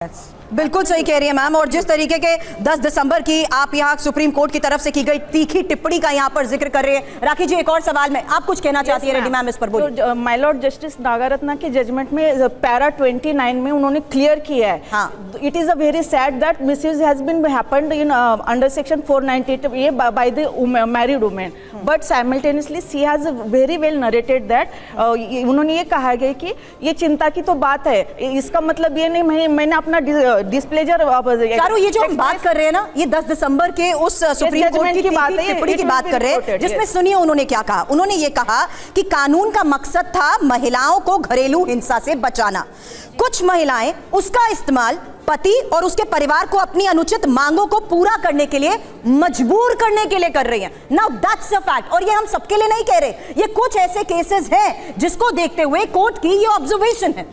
बिल्कुल सही कह रही है मैम। और जिस तरीके के 10 दिसंबर की आप यहाँ सुप्रीम कोर्ट की तरफ से की गई तीखी टिप्पणी का यहाँ पर जिक्र कर रहे हैं। राखी जी, एक और सवाल में आप कुछ कहना चाहती है रेड्डी मैम, इस पर बोलिए। तो माय लॉर्ड जस्टिस नागारत्ना के जजमेंट में पैरा 29 में उन्होंने क्लियर किया है, हाँ। It is a very sad that misuse has been happened in under section 498 ये by the married women, but simultaneously she has very well narrated that उन्होंने ये कहा गया कि ये चिंता की तो बात है, इसका मतलब ये नहीं मैंने अपना डिस्प्लेजर। चारू, ये जो हम बात कर रहे हैं ना, ये 10 दिसंबर के उस सुप्रीम कोर्ट की टिप्पणी की बात कर रहे हैं, जिसमें सुनिए उन्होंने क्या कहा। उन्होंने ये कहा कि कानून का मकसद था महिलाओं को घरेलू हिंसा से बचाना। कुछ महिलाएं उसका इस्तेमाल पति और उसके परिवार को अपनी अनुचित मांगों को पूरा करने के लिए मजबूर करने के लिए कर रही हैं। नाउ दैट्स अ फैक्ट, और ये हम सबके लिए नहीं कह रहे, ये कुछ ऐसे केसेस हैं जिसको देखते हुए कोर्ट की ये ऑब्जर्वेशन है।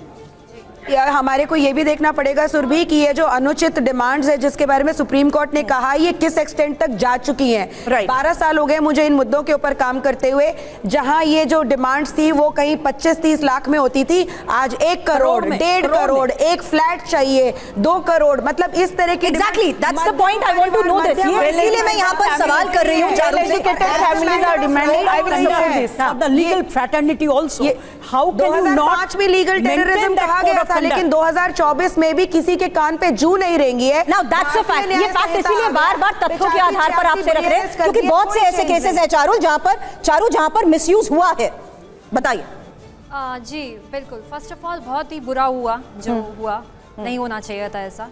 यार हमारे को ये भी देखना पड़ेगा सुरभि कि ये जो अनुचित डिमांड्स है जिसके बारे में सुप्रीम कोर्ट ने कहा ये किस एक्सटेंट तक जा चुकी हैं। 12 साल हो गए मुझे इन मुद्दों के ऊपर काम करते हुए, जहां ये जो डिमांड्स थी वो कहीं 25-30 लाख में होती थी, आज 1 करोड़, 1.5 करोड़, एक फ्लैट चाहिए 2 करोड़, मतलब इस तरह की। Exactly, that's the point I want to know this. इसीलिए मैं यहाँ पर सवाल कर रही हूँ चारू से। Families are demanding, I will support this. The legal fraternity also, how can you not. 2005 में लीगल टेररिज्म कहा गया था, लेकिन 2024 में भी किसी के कान पे जू नहीं रहेंगी है। Now that's a fact। ये फैक्ट इसीलिए बार-बार तथ्यों के आधार पर आपसे रख रहे हैं, क्योंकि बहुत से ऐसे केसेस हैं चारू जहां पर मिसयूज हुआ है। बताइए। जी बिल्कुल, फर्स्ट ऑफ ऑल बहुत ही बुरा हुआ जो हुआ, नहीं होना चाहिए था ऐसा।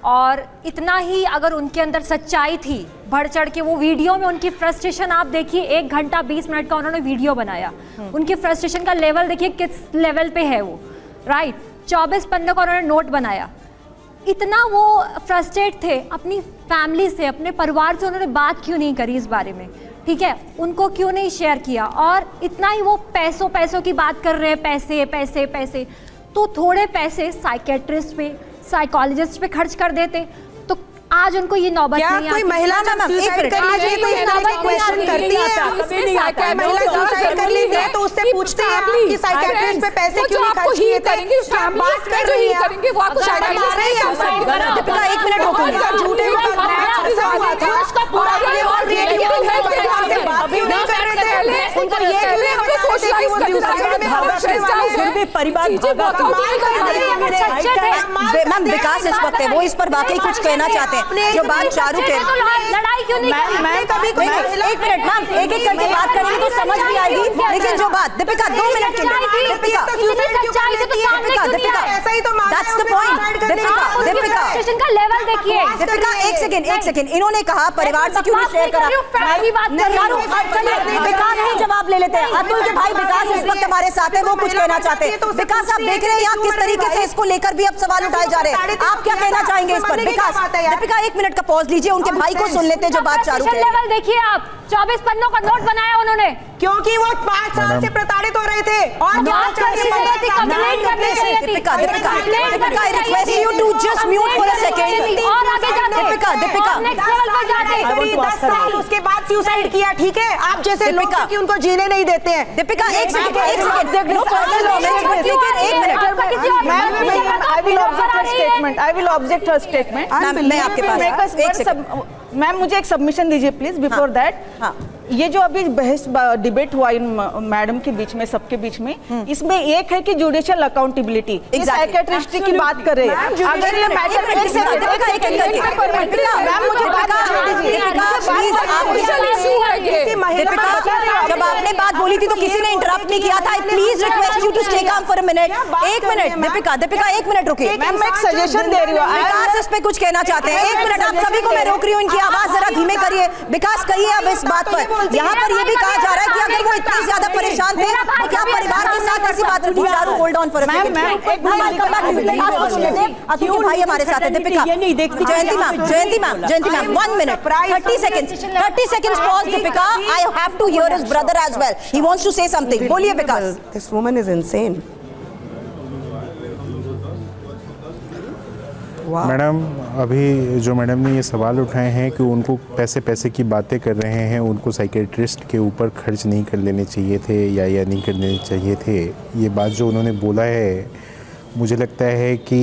और इतना ही अगर उनके अंदर सच्चाई थी, बढ़ चढ़ के वो वीडियो में उनकी फ्रस्ट्रेशन आप देखिए, 1 घंटा 20 मिनट का उन्होंने वीडियो बनाया, उनकी फ्रस्ट्रेशन का लेवल देखिए किस लेवल पे है वो, राइट। 24 पन्नों का उन्होंने नोट बनाया, इतना वो फ्रस्ट्रेट थे अपनी फैमिली से, अपने परिवार से उन्होंने बात क्यों नहीं करी इस बारे में, ठीक है, उनको क्यों नहीं शेयर किया। और इतना ही वो पैसों की बात कर रहे हैं, पैसे पैसे पैसे, तो थोड़े पैसे साइकेट्रिस्ट पे, साइकोलॉजिस्ट पे खर्च कर देते तो आज उनको ये नौबत नहीं आती। कोई महिला ना सुसाइड कर लीजिए तो इस तरह के क्वेश्चन करती है, महिला सुसाइड कर लीजिए तो उससे पूछते हैं कि साइकियाट्रिस्ट पे पैसे क्यों नहीं खर्च किए थे, आप बात कर रही हैं, करेंगे वो आपको शायद मार रही है। दीपिका 1 मिनट रुको, झूठे उसका पूरा और रिएक्टिव है, बात क्यों नहीं कर रहे थे, उनको ये क्यों हमने सोशलाइज कर दिया परिवार मैम। विकास इस वक्त है, वो इस पर वाकई कुछ कहना चाहते हैं, जो बात चारू कह रही है। लड़ाई क्यों नहीं? मैं कभी कोई 1 मिनट मैम, एक करके बात करेंगे तो समझ भी आएगी, लेकिन जो बात दीपिका 2 मिनट के लिए, दीपिका ऐसा ही तो दैट्स द पॉइंट। दीपिका का लेवल देखिए। दीपिका एक सेकंड, इन्होंने कहा परिवार से क्यों नहीं शेयर करा। विकास से जवाब ले लेते हैं। अतुल के भाई विकास इस वक्त हमारे साथ है, वो कुछ कहना चाहते हैं। विकास, आप देख रहे हैं यहाँ किस तरीके से इसको लेकर भी अब सवाल उठाए जा रहे हैं, आप क्या कहना चाहेंगे इस पर? विकास, दीपिका 1 मिनट का पॉज लीजिए, उनके भाई को सुन लेते हैं जो बात चारू कह। लेवल देखिए आप, 24 पन्नों का नोट बनाया उन्होंने, क्योंकि वो 5 साल से प्रताड़ित हो रहे थे और I request you to just mute for a second। और आगे जाते, दीपिका नेक्स्ट लेवल पर जाते। 10 साल उसके बाद सुसाइड किया, ठीक है, आप जैसे लोग कि उनको जीने नहीं देते हैं। दीपिका एक सेकंड, नो पर्सनल मोमेंट्स, लेकिन 1 minute. I will object her statement। मैं आपके पास एक सेकंड मैम, मुझे एक सबमिशन दीजिए प्लीज बिफोर दैट। ये जो अभी बहस डिबेट हुआ इन मैडम के बीच में, सबके बीच में, इसमें एक है कि जुडिशियल अकाउंटेबिलिटी, साइकियाट्रिस्ट की बात कर रहे हैं। अगर ये मैटर जब आपने बात बोली थी तो किसी ने इंटरप्ट नहीं किया था। Please request you to stay calm for a minute. 1 minute Deepika 1 minute रुकिए। मैम मैं एक सजेशन दे रही हूँ, विकास इस पे कुछ कहना चाहते हैं। 1 मिनट, आप सभी को मैं रोक रही हूँ, इनकी आवाज जरा धीमे करिए। विकास कहिए अब इस बात पर। यहाँ पर ये भी कहा जा रहा है कि अगर वो इतने ज्यादा परेशान थे तो क्या परिवार के साथ ऐसी बात रखी। Charu hold on for a second, Vikas को सुन लेते हैं। अतुल के भाई हमारे साथ है। दीपिका, जयंती मैम 1 मिनट 30 seconds pause। Deepika, I have to hear his brother as well, he wants to say something। बोलिए विकास। This woman is insane। Madam, अभी जो मैडम ने ये सवाल उठाए हैं कि उनको पैसे की बातें कर रहे हैं, उनको साइकेट्रिस्ट के ऊपर खर्च नहीं कर लेने चाहिए थे या नहीं कर लेने चाहिए थे, ये बात जो उन्होंने बोला है, मुझे लगता है कि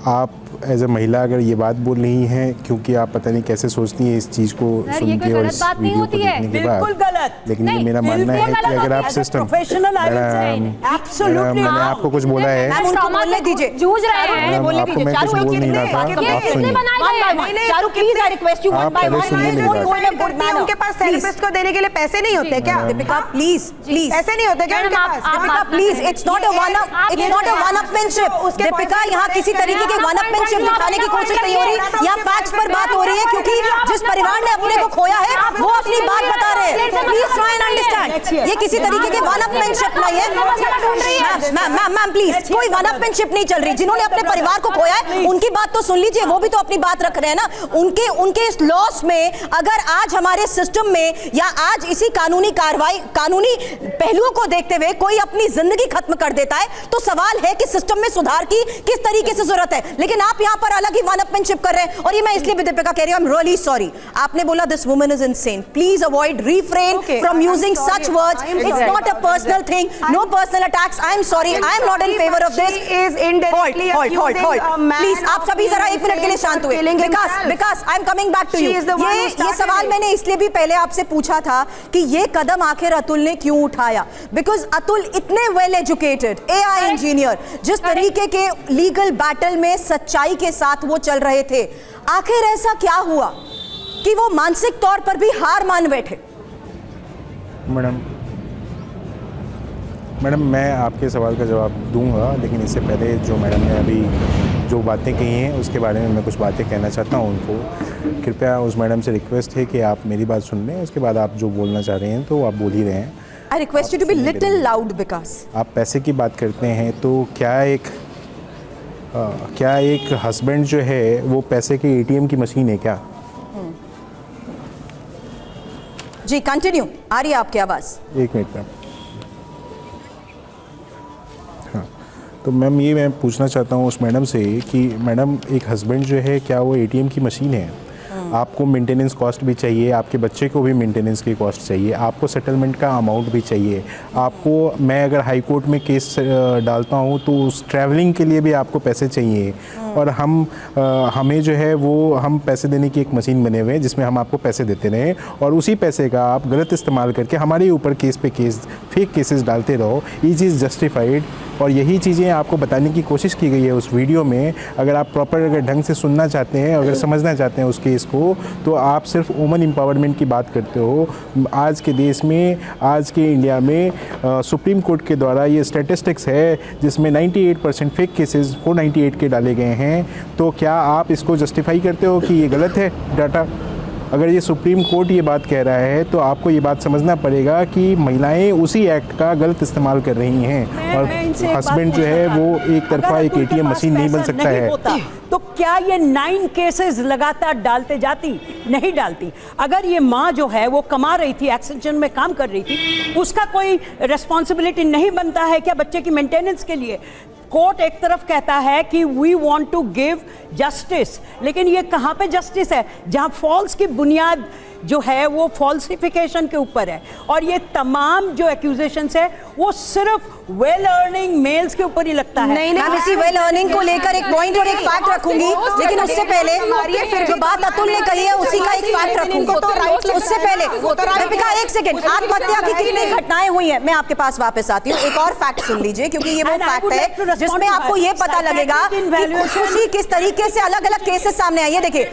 आप एज अ महिला अगर ये बात बोल रही हैं क्योंकि आप पता नहीं कैसे सोचती हैं इस चीज़ को सर, सुन ये कोई के और गलत इस बात नहीं वीडियो को होती है। देखने के बाद, बिल्कुल गलत। लेकिन ये नहीं, मेरा मानना है कि अगर आप सिस्टम प्रोफेशनल एब्सोल्युटली मैंने आपको कुछ बोला है मैम उनको बोलने दीजिए, जूझ रहे हैं। मैम, बोलने आपको दीजिए। मैं चारू कुछ एक बोल नहीं रहा था, आगे आप कितने सुनिए। बनाए गए हैं? Charu please I request you one आप बाय पहले वन। सुनिए मेरी बात। उनके पास थेरेपिस्ट को देने के लिए पैसे नहीं होते क्या? दीपिका प्लीज प्लीज पैसे नहीं होते क्या उनके पास? Deepika please, it's not a one up, it's not a one upmanship. Deepika यहाँ किसी तरीके की वन अपमैनशिप दिखाने की कोशिश नहीं हो रही, यहाँ फैक्ट्स पर बात हो रही है क्योंकि जिस परिवार ने अपने को खोया है वो अपनी बात बता रहे हैं। प्लीज ट्राई एंड अंडरस्टैंड, ये किसी तरीके की वन अपमैनशिप नहीं है। मैम प्लीज, कोई वन अपमैनशिप नहीं चल रही। जिन्होंने अपने परिवार को खोया है उनकी बात तो सुन लीजिए, वो भी तो अपनी बात रख रहे हैं ना। उनके इस लॉस में अगर आज हमारे सिस्टम में या आज इसी कानूनी कार्रवाई, कानूनी पहलुओं को देखते हुए कोई अपनी जिंदगी खत्म कर देता है तो सवाल है कि सिस्टम में सुधार की किस तरीके से जरूरत है। लेकिन आप यहाँ पर अलग ही वन अपमैनशिप कर रहे हैं और ये मैं इसलिए भी दीपिका कह रही हूँ, आई एम रियली सॉरी। आपने बोला this woman is insane, please avoid, refrain from using such words. It's not a personal thing, no personal attacks. I am sorry, I am not in favor of this. is indirectly accusing a man Please, आप सभी जरा एक minute के लिए शांत हुए। Because I am coming back to you. ये सवाल मैंने इसलिए भी पहले आपसे पूछा था कि ये कदम आखिर अतुल ने क्यों उठाया, बिकॉज अतुल इतने वेल एजुकेटेड AI इंजीनियर, जिस तरीके के लीगल बैटल में सच्चाई के साथ वो चल रहे थे, आखिर ऐसा क्या हुआ कि वो मानसिक तौर पर भी हार मान बैठे? मैडम मैं आपके सवाल का जवाब दूंगा, लेकिन इससे पहले जो मैडम ने अभी जो बातें कही हैं उसके बारे में मैं कुछ बातें कहना चाहता हूं उनको। कृपया उस मैडम से रिक्वेस्ट है कि आप मेरी बात सुन लें, उसके बाद आप जो बोलना चाह रहे हैं तो आप बोल ही रहे हैं। I request you to be little loud because आप पैसे की बात करते हैं तो क्या एक हस्बैंड जो है वो पैसे के ATM की मशीन है क्या? जी कंटिन्यू, आ रही है आपकी आवाज। एक मिनट मैम। हाँ, तो मैम ये मैं पूछना चाहता हूँ उस मैडम से कि मैडम एक हस्बैंड जो है क्या वो ATM की मशीन है? आपको मेंटेनेंस कॉस्ट भी चाहिए, आपके बच्चे को भी मेंटेनेंस की कॉस्ट चाहिए, आपको सेटलमेंट का अमाउंट भी चाहिए, आपको, मैं अगर हाई कोर्ट में केस डालता हूँ तो उस ट्रैवलिंग के लिए भी आपको पैसे चाहिए। और हमें जो है वो हम पैसे देने की एक मशीन बने हुए हैं जिसमें हम आपको पैसे देते रहें और उसी पैसे का आप गलत इस्तेमाल करके हमारे ऊपर केस पे केस, फेक केसेस डालते रहो। ये चीज़ जस्टिफाइड, और यही चीज़ें आपको बताने की कोशिश की गई है उस वीडियो में। अगर आप प्रॉपर अगर ढंग से सुनना चाहते हैं, अगर समझना चाहते हैं उस केस को, तो आप सिर्फ वुमन एम्पावरमेंट की बात करते हो। आज के देश में, आज के इंडिया में सुप्रीम कोर्ट के द्वारा ये स्टैटिस्टिक्स है जिसमें 98% फेक केसेस 498 के डाले गए हैं। तो क्या आप इसको जस्टिफाई करते हो कि ये गलत है डाटा? अगर ये सुप्रीम कोर्ट ये बात कह रहा है तो आपको ये बात समझना पड़ेगा कि महिलाएं उसी एक्ट का गलत इस्तेमाल कर रही हैं और हस्बैंड जो है वो एक तरफा एक ATM मशीन नहीं बन सकता है। तो क्या ये 9 केसेस लगातार डालते जाती? नहीं डालती। अगर ये माँ जो है वो कमा रही थी, एक्सटेंशन में काम कर रही थी, उसका कोई रिस्पॉन्सिबिलिटी नहीं बनता है क्या बच्चे की मेंटेनेंस के लिए? कोर्ट एक तरफ कहता है कि we want to give justice, लेकिन ये कहाँ पे जस्टिस है जहाँ फॉल्स की बुनियाद जो है वो फॉल्सिफिकेशन के ऊपर है। और ये तमाम जो एक्यूजेशंस है वो सिर्फ वेल अर्निंग मेल्स के ऊपर ही लगता है। नहीं, मैं इसी वेल अर्निंग को लेकर एक पॉइंट और एक फैक्ट रखूंगी, लेकिन उससे पहले जो बात अतुल ने कही है उसी का एक फैक्ट रखूंगी। उससे पहले दीपिका एक सेकंड, आत्महत्या की कितनी घटनाएं हुई हैं, मैं आपके पास वापस आती हूँ। एक और फैक्ट सुन लीजिए क्योंकि ये वो फैक्ट है जिसमें आपको ये पता लगेगा कि खुशी किस तरीके से अलग अलग केसेस सामने आई है। देखिए